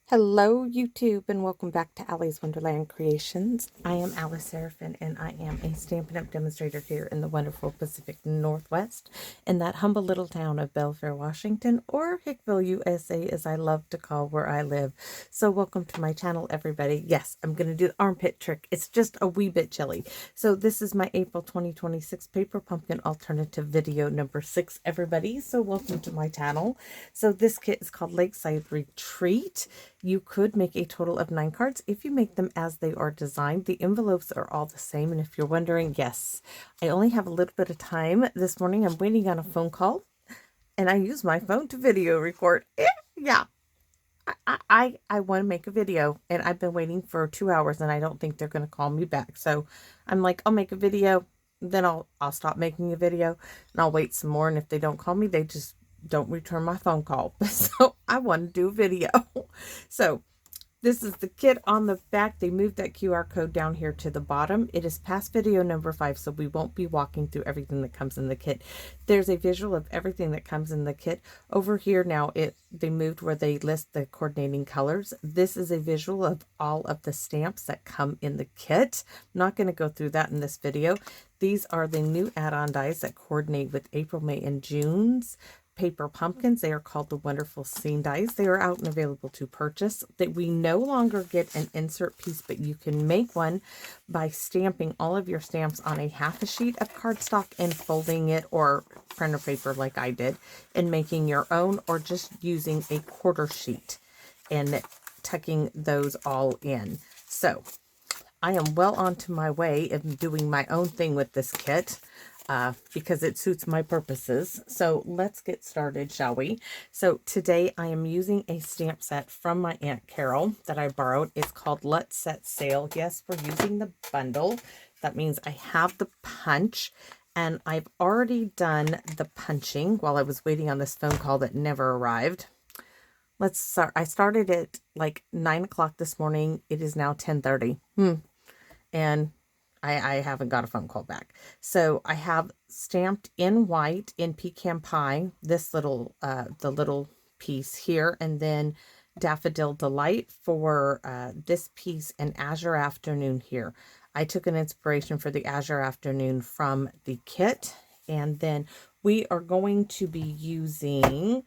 Hello YouTube and welcome back to Allie's Wonderland Creations. I am Alice Seraphin and I am a Stampin' Up! Demonstrator here in the wonderful Pacific Northwest in that humble little town of Belfair, Washington, or Hickville, USA, as I love to call where I live. So welcome to my channel, everybody. Yes, I'm going to do the armpit trick. It's just a wee bit chilly. So this is my April 2026 Paper Pumpkin Alternative video number 6, everybody. So welcome to my channel. So this kit is called Lakeside Retreat. You could make a total of 9 cards if you make them as they are designed. The envelopes are all the same. And if you're wondering, yes, I only have a little bit of time this morning. I'm waiting on a phone call and I use my phone to video record. Yeah, I want to make a video and I've been waiting for 2 hours and I don't think they're going to call me back. So I'm like, I'll make a video, then I'll stop making a video and I'll wait some more. And if they don't call me, they just don't return my phone call. So I want to do a video. So this is the kit on the back. They moved that QR code down here to the bottom. It is past video number 5, so we won't be walking through everything that comes in the kit. There's a visual of everything that comes in the kit. Over here now, they moved where they list the coordinating colors. This is a visual of all of the stamps that come in the kit. I'm not going to go through that in this video. These are the new add-on dies that coordinate with April, May, and June's paper pumpkins. They are called the Wonderful Scene dies. They are out and available to purchase. That we no longer get an insert piece, but you can make one by stamping all of your stamps on a half a sheet of cardstock and folding it, or printer paper like I did, and making your own, or just using a quarter sheet and tucking those all in. So I am well onto my way of doing my own thing with this kit. Because it suits my purposes. So let's get started, shall we? So today I am using a stamp set from my Aunt Carol that I borrowed. It's called Let's Set Sail. Yes, we're using the bundle. That means I have the punch, and I've already done the punching while I was waiting on this phone call that never arrived. Let's start. I started at like 9 o'clock this morning. It is now 10:30. And I haven't got a phone call back. So I have stamped in white in Pecan Pie, this little, the little piece here, and then Daffodil Delight for this piece, and Azure Afternoon here. I took an inspiration for the Azure Afternoon from the kit, and then we are going to be using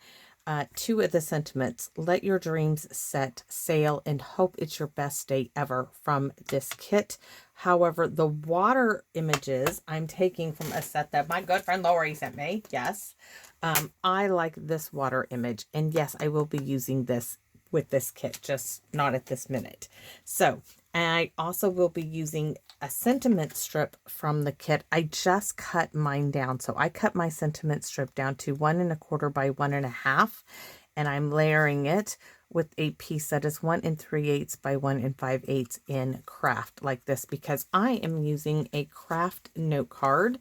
2 of the sentiments. Let your dreams set sail and hope it's your best day ever from this kit. However, the water images I'm taking from a set that my good friend Lori sent me. Yes. I like this water image. And yes, I will be using this with this kit, just not at this minute. So, and I also will be using a sentiment strip from the kit. I just cut mine down. So I cut my sentiment strip down to 1 1/4 by 1 1/2, and I'm layering it with a piece that is 1 3/8 by 1 5/8 in craft like this, because I am using a craft note card.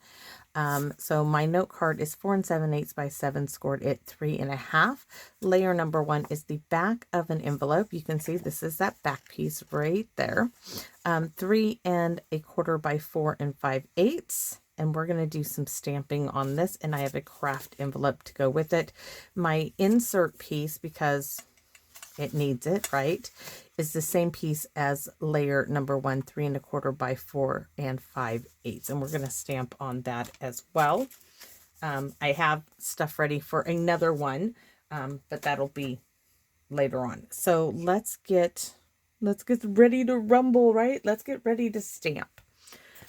So my note card is 4 7/8 by 7, scored at 3 1/2. Layer number 1 is the back of an envelope. You can see this is that back piece right there. 3 1/4 by 4 5/8. And we're going to do some stamping on this. And I have a craft envelope to go with it. My insert piece, because it needs it, right, is the same piece as layer number 1, 3 1/4 by 4 5/8. And we're going to stamp on that as well. I have stuff ready for another one, but that'll be later on. So let's get ready to rumble, right? Let's get ready to stamp.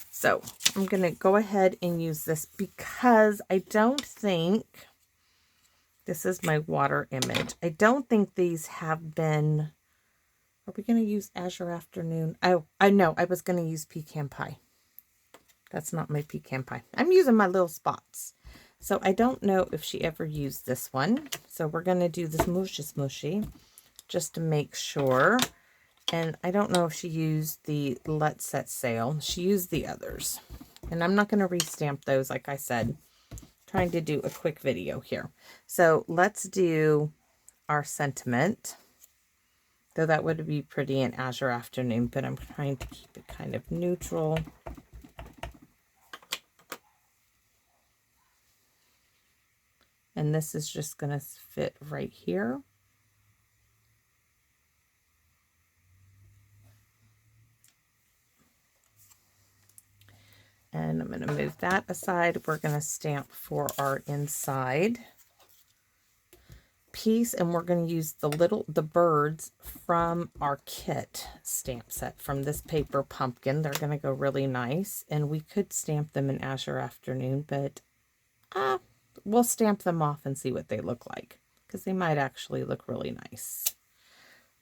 So I'm going to go ahead and use this because I don't think, this is my water image. I don't think these have been, are we going to use Azure Afternoon? Oh, I know, I was going to use Pecan Pie. That's not my Pecan Pie. I'm using my little spots. So I don't know if she ever used this one. So we're going to do this smushy just to make sure. And I don't know if she used the Let's Set Sail. She used the others. And I'm not going to restamp those, like I said. Trying to do a quick video here. So let's do our sentiment. Though that would be pretty in Azure Afternoon, but I'm trying to keep it kind of neutral. And this is just going to fit right here. And I'm going to move that aside. We're going to stamp for our inside piece, and we're going to use the birds from our kit stamp set from this paper pumpkin. They're going to go really nice, and we could stamp them in Azure Afternoon, but we'll stamp them off and see what they look like, because they might actually look really nice.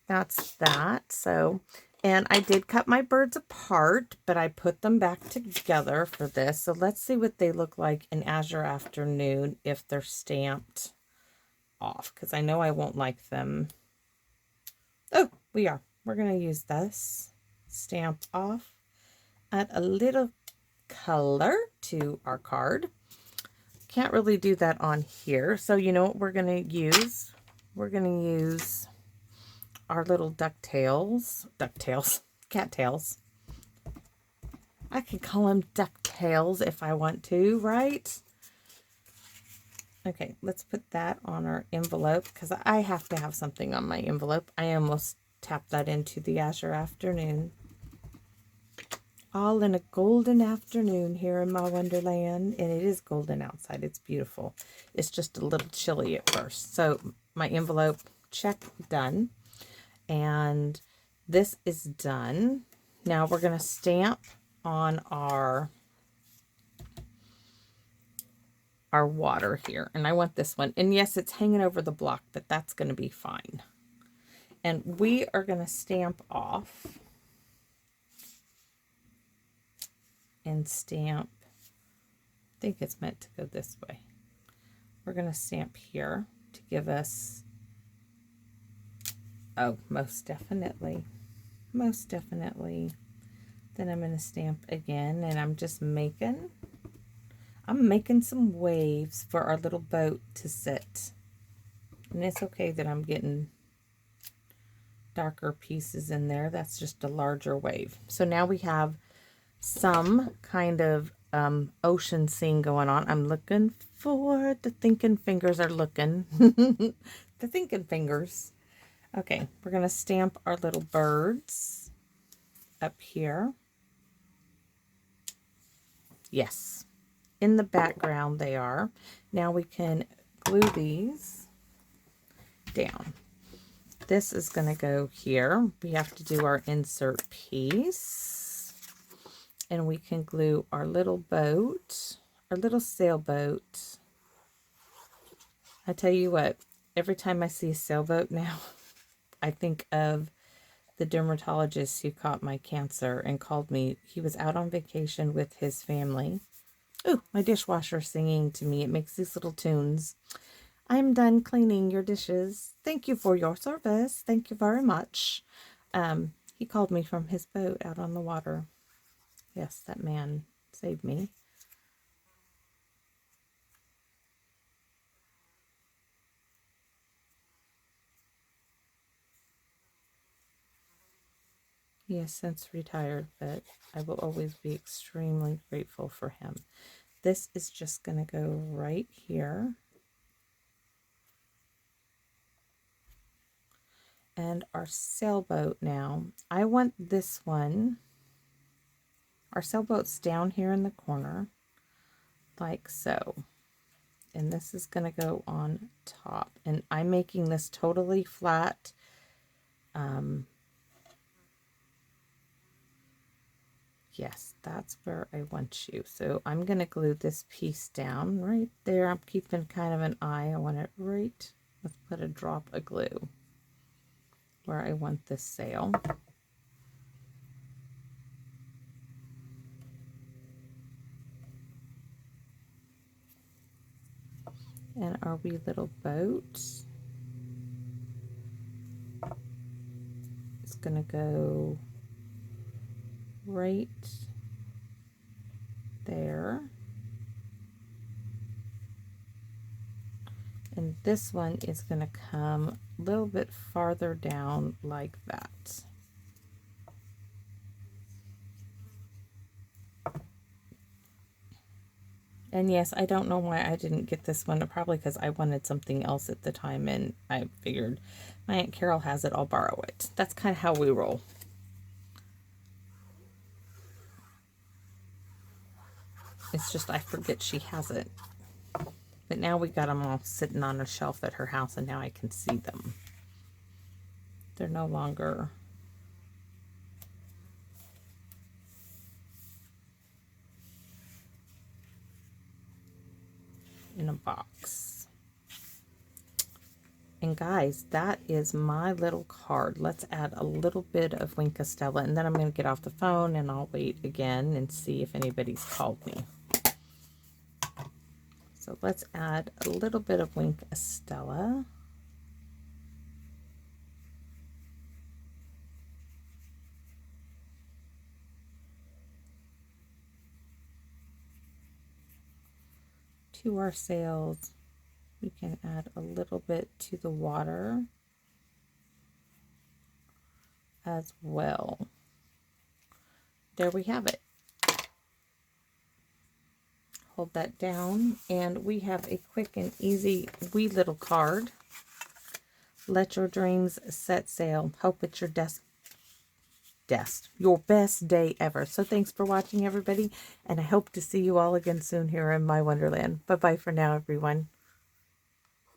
That's that. So, and I did cut my birds apart, but I put them back together for this. So let's see what they look like in Azure Afternoon if they're stamped off, because I know I won't like them. Oh, we are. We're going to use this stamp off, add a little color to our card. Can't really do that on here. So you know what we're going to use? We're going to use our little cattails. I can call them ducktails if I want to, right? Okay, let's put that on our envelope, because I have to have something on my envelope. I almost tapped that into the Azure Afternoon. All in a golden afternoon here in my wonderland, and it is golden outside. It's beautiful. It's just a little chilly at first. So my envelope, check, done. And this is done. Now we're going to stamp on our water here, and I want this one, and yes, it's hanging over the block, but that's going to be fine. And we are going to stamp off and stamp, I think it's meant to go this way. We're going to stamp here to give us, oh, most definitely. Then I'm going to stamp again, and I'm making some waves for our little boat to sit. And it's okay that I'm getting darker pieces in there. That's just a larger wave. So now we have some kind of ocean scene going on. I'm looking for the thinking fingers are looking. The thinking fingers. Okay, we're going to stamp our little birds up here. Yes. In the background they are. Now we can glue these down. This is going to go here. We have to do our insert piece. And we can glue our little boat, our little sailboat. I tell you what, every time I see a sailboat now, I think of the dermatologist who caught my cancer and called me. He was out on vacation with his family. Oh, my dishwasher singing to me. It makes these little tunes. I'm done cleaning your dishes. Thank you for your service. Thank you very much. He called me from his boat out on the water. Yes, that man saved me. He has since retired, but I will always be extremely grateful for him. This is just going to go right here. And our sailboat now, I want this one, our sailboat's down here in the corner, like so. And this is going to go on top. And I'm making this totally flat. Yes, that's where I want you. So I'm going to glue this piece down right there. I'm keeping kind of an eye. I want it right. Let's put a drop of glue where I want this sail. And our wee little boat is going to go right there. And this one is going to come a little bit farther down like that. And yes, I don't know why I didn't get this one. Probably because I wanted something else at the time, and I figured my Aunt Carol has it, I'll borrow it. That's kind of how we roll. It's just I forget she has it. But now we got them all sitting on a shelf at her house, and now I can see them. They're no longer in a box. And guys, that is my little card. Let's add a little bit of Wink Estella, and then I'm going to get off the phone and I'll wait again and see if anybody's called me. So let's add a little bit of Wink Estella. To our sails. We can add a little bit to the water as well. There we have it. Hold that down, and we have a quick and easy wee little card. Let your dreams set sail. Hope it's your your best day ever. So thanks for watching, everybody, and I hope to see you all again soon here in my Wonderland. Bye bye for now, everyone.